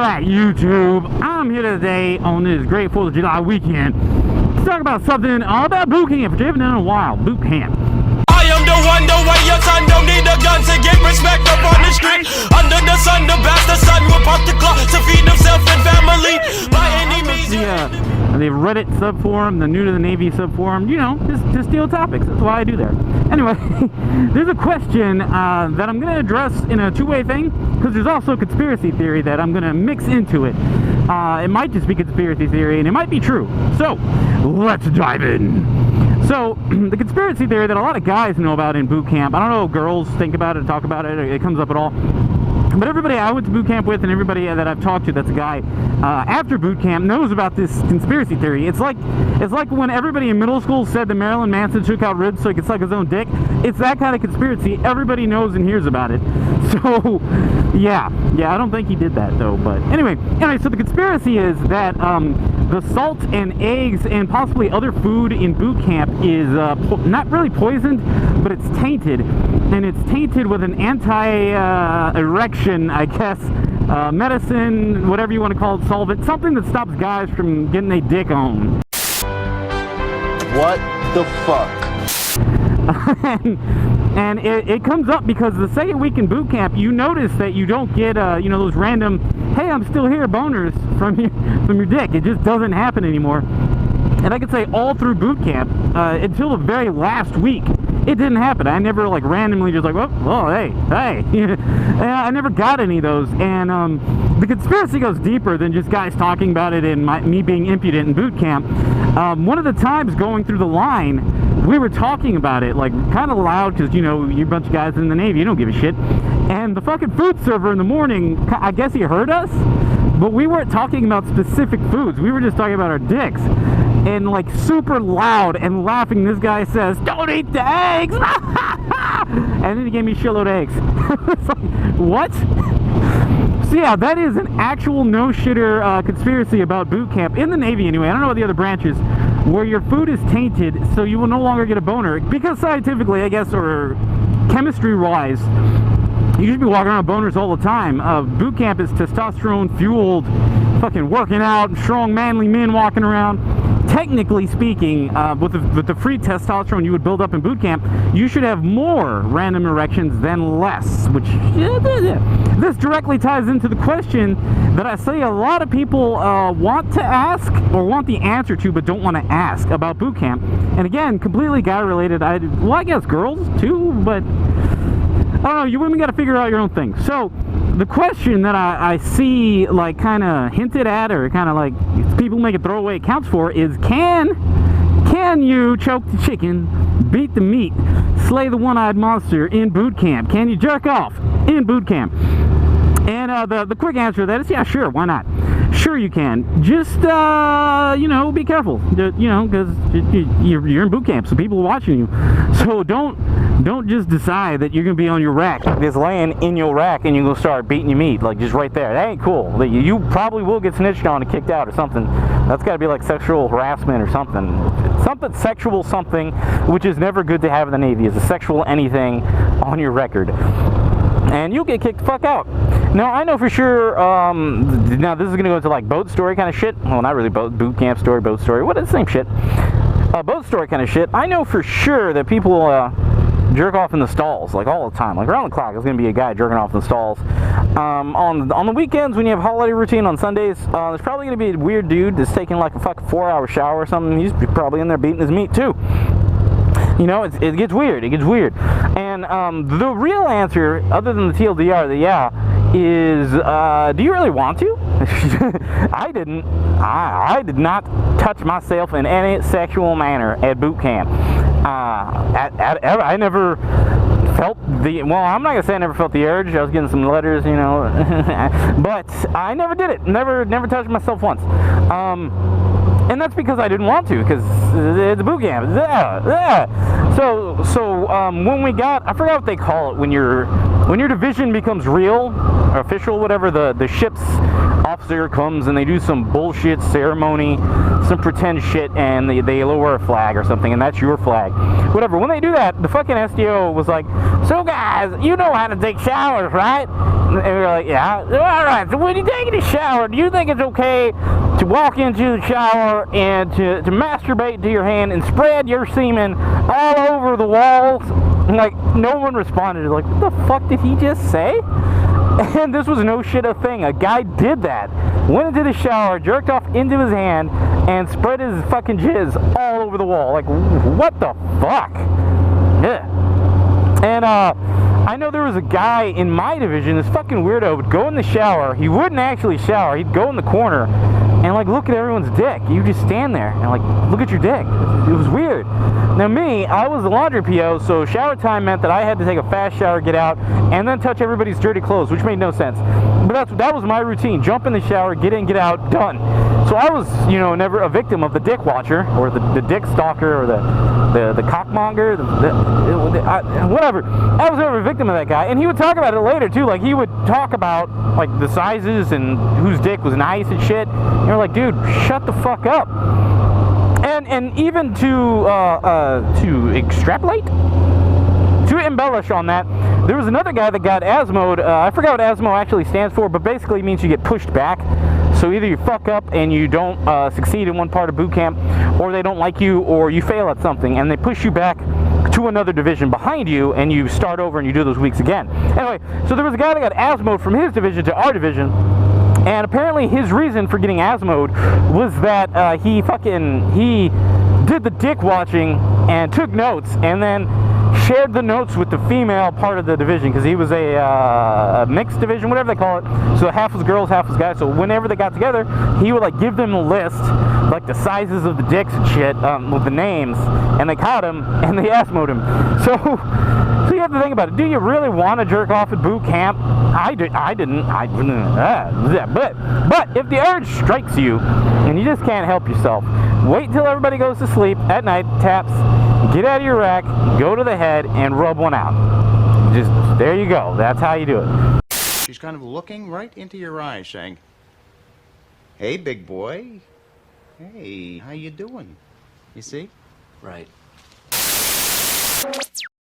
Alright, YouTube, I'm here today on this great 4th of July weekend to talk about something all about boot camp, which I haven't done in a while. Boot camp. I am the one, the way your son don't need a gun to get respect up on the street. Under the sun, the bastard son will pop the clock to feed himself and family by any means. The Reddit subforum, the New to the Navy subforum, you know, just steal topics. That's why I do there. Anyway, there's a question that I'm going to address in a two-way thing, because there's also a conspiracy theory that I'm going to mix into it. It might just be conspiracy theory, and it might be true. So, let's dive in. So, the conspiracy theory that a lot of guys know about in boot camp, I don't know if girls think about it, talk about it, or it comes up at all. But everybody I went to boot camp with and everybody that I've talked to that's a guy after boot camp knows about this conspiracy theory. It's like when everybody in middle school said that Marilyn Manson took out ribs so he could suck his own dick. It's that kind of conspiracy. Everybody knows and hears about it. So, yeah, I don't think he did that though. But anyway, so the conspiracy is that the salt and eggs and possibly other food in boot camp is not really poisoned, but it's tainted. And it's tainted with an anti-erection, I guess, medicine, whatever you want to call it, solvent, something that stops guys from getting their dick on. What the fuck? and it comes up because the second week in boot camp, you notice that you don't get, you know, those random, hey, I'm still here boners from your dick. It just doesn't happen anymore. And I could say all through boot camp, until the very last week, it didn't happen. I never like randomly just like, oh, hey. I never got any of those. And the conspiracy goes deeper than just guys talking about it and me being impudent in boot camp. One of the times going through the line, we were talking about it like kind of loud because, you know, you're a bunch of guys in the Navy, you don't give a shit. And the fucking food server in the morning, I guess he heard us, but we weren't talking about specific foods. We were just talking about our dicks. And like super loud and laughing, this guy says, "Don't eat the eggs!" And then he gave me a shitload of eggs. It's like, what? So yeah, that is an actual no-shitter conspiracy about boot camp, in the Navy anyway. I don't know what the other branches, where your food is tainted so you will no longer get a boner. Because scientifically, I guess, or chemistry-wise, you should be walking around boners all the time. Boot camp is testosterone-fueled, fucking working out, strong, manly men walking around. Technically speaking, with the free testosterone you would build up in boot camp, you should have more random erections than less, which this directly ties into the question that I say a lot of people want to ask or want the answer to but don't want to ask about boot camp. And again, completely guy related. I guess girls too, but I don't know, you women got to figure out your own thing. So the question that I see like kind of hinted at, or kind of like people make a throwaway accounts for, is can you choke the chicken, beat the meat, slay the one-eyed monster in boot camp? Can you jerk off in boot camp? And the quick answer to that is, yeah, sure, why not? Sure you can. Just, you know, be careful. You know, because you're in boot camp, so people are watching you. So don't just decide that you're going to be on your rack, just laying in your rack, and you're going to start beating your meat, like just right there. That ain't cool. You probably will get snitched on and kicked out or something. That's got to be like sexual harassment or something. Something sexual something, which is never good to have in the Navy, is a sexual anything on your record. And you'll get kicked the fuck out. Now, I know for sure, now this is going to go into like boat story kind of shit. Well, not really boot camp story, boat story. What is the same shit? Boat story kind of shit. I know for sure that people jerk off in the stalls, like all the time. Like around the clock, there's going to be a guy jerking off in the stalls. On the weekends, when you have holiday routine on Sundays, there's probably going to be a weird dude that's taking like a fucking 4-hour shower or something. He's probably in there beating his meat too. You know, it gets weird. It gets weird. And the real answer, other than the TLDR, is, do you really want to? I didn't. I did not touch myself in any sexual manner at boot camp. I never felt the, well, I'm not gonna say I never felt the urge. I was getting some letters, you know, but I never did it. Never touched myself once. And that's because I didn't want to, because it's a boot camp. So when we got, I forgot what they call it, when your division becomes real, or official, whatever, the ship's officer comes and they do some bullshit ceremony, some pretend shit, and they lower a flag or something, and that's your flag. Whatever. When they do that, the fucking SDO was like, so guys, you know how to take showers, right? And we were like, yeah. All right, so when you're taking a shower, do you think it's okay to walk into the shower and to masturbate to your hand and spread your semen all over the walls? And like, no one responded. Like, what the fuck did he just say? And this was no shit a thing. A guy did that. Went into the shower, jerked off into his hand, and spread his fucking jizz all over the wall. Like, what the fuck? Yeah. And, I know there was a guy in my division, this fucking weirdo, would go in the shower. He wouldn't actually shower. He'd go in the corner and, like, look at everyone's dick. You just stand there and, like, look at your dick. It was weird. Now, me, I was the laundry PO, so shower time meant that I had to take a fast shower, get out, and then touch everybody's dirty clothes, which made no sense. But that was my routine. Jump in the shower, get in, get out, done. So I was, you know, never a victim of the dick watcher or the dick stalker or the cockmonger, whatever. I was never a victim of that guy, and he would talk about it later too. Like, he would talk about like the sizes and whose dick was nice and shit. And you're like, dude, shut the fuck up. And even to extrapolate, to embellish on that, there was another guy that got asmoed. I forgot what asmo actually stands for, but basically it means you get pushed back. So either you fuck up and you don't succeed in one part of boot camp, or they don't like you, or you fail at something, and they push you back to another division behind you, and you start over and you do those weeks again. Anyway, so there was a guy that got asmoed from his division to our division, and apparently his reason for getting asmoed was that he did the dick watching and took notes, and then shared the notes with the female part of the division, because he was a mixed division, whatever they call it. So half was girls, half was guys. So whenever they got together, he would like give them a list, like the sizes of the dicks and shit, with the names, and they caught him and they asmoed him. So you have to think about it. Do you really want to jerk off at boot camp? I didn't. But if the urge strikes you and you just can't help yourself, wait till everybody goes to sleep at night, taps, get out of your rack, go to the head, and rub one out. Just, there you go. That's how you do it. She's kind of looking right into your eyes, saying, "Hey, big boy. Hey, how you doing? You see?" Right.